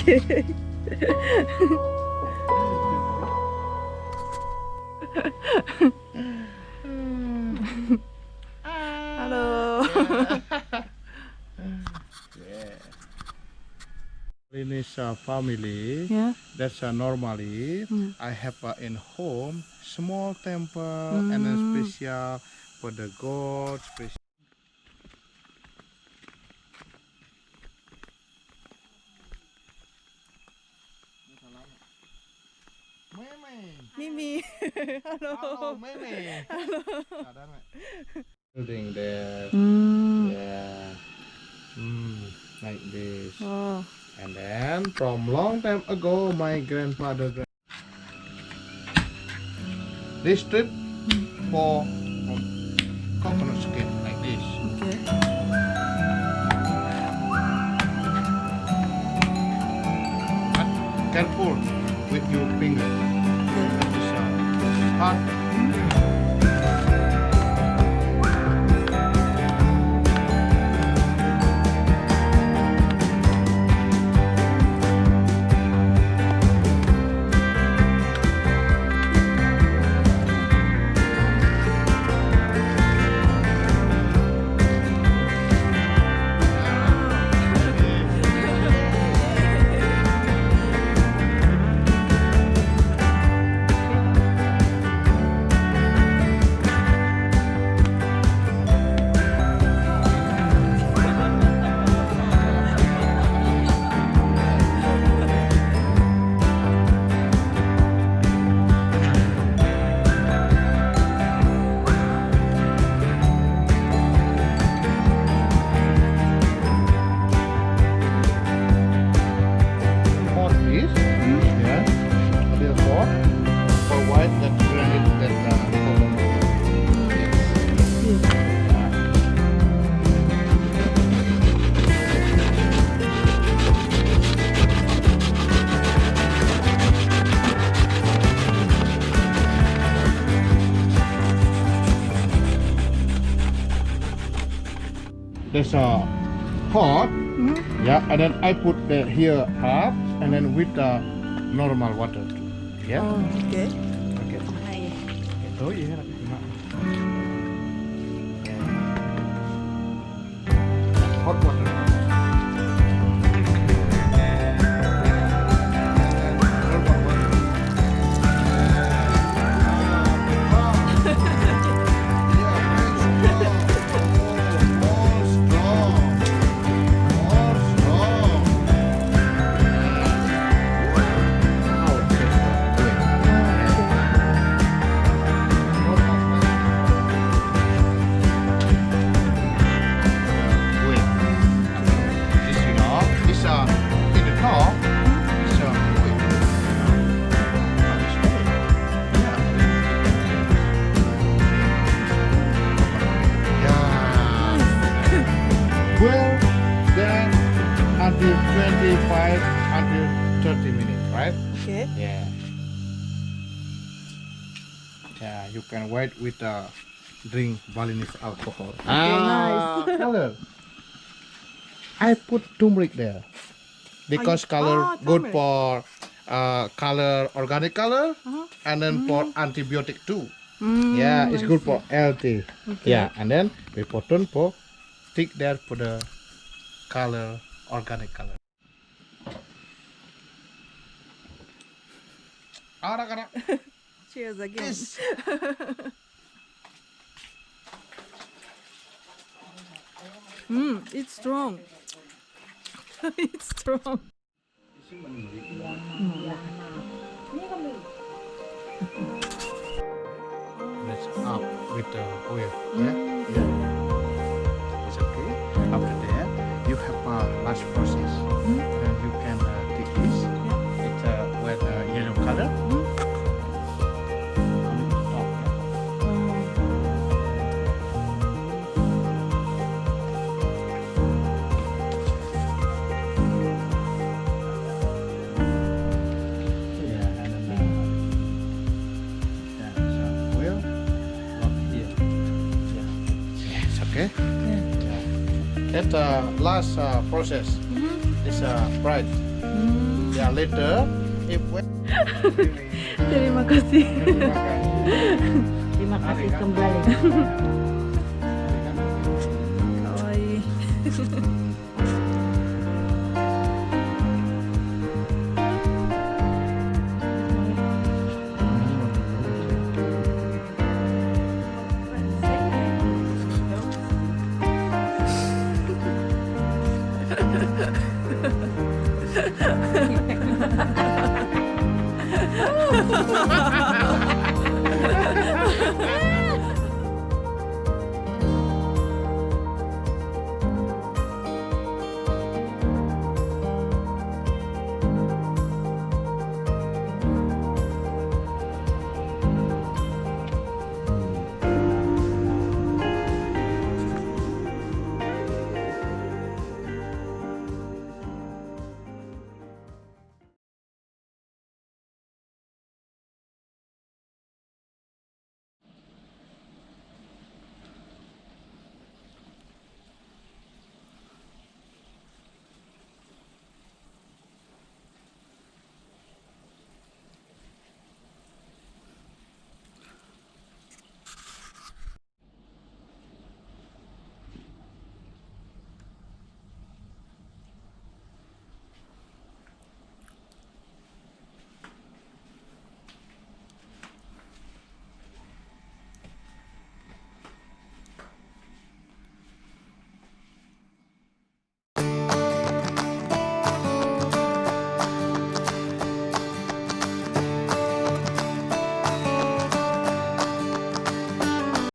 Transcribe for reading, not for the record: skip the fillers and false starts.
Okay. Hello. In this family, Yeah. that's normally I have in home small temple and then special for the god. Special. Mimi. Hello. Hello, Mimi. Building there. Yeah. Like this. Oh. And then from long time ago, my grandfather. This strip for coconut skin like this. Okay. But careful with your finger. This hard. There's a pot, yeah, and then I put the here half, and then with the normal water, yeah. Oh, okay. Okay. Itu ya, hot water. Well, then until 25 until 30 minutes, right? Okay. Yeah. Yeah, you can wait with drink Balinese alcohol. nice. Color. I put turmeric there because color good turmeric. for color, organic color, and then for antibiotic too. Yeah, it's good for healthy. Yeah, and then we put for stick there for the color, organic color. Cheers again. It's strong. It's strong. Let's up with the oil. Yeah. It's okay. After that, you have a last process. Then you can take this. It's with yellow color. Okay. That's the last process. It's fried. Yeah, later if we Terima kasih. Terima kasih kembali. Kawaii.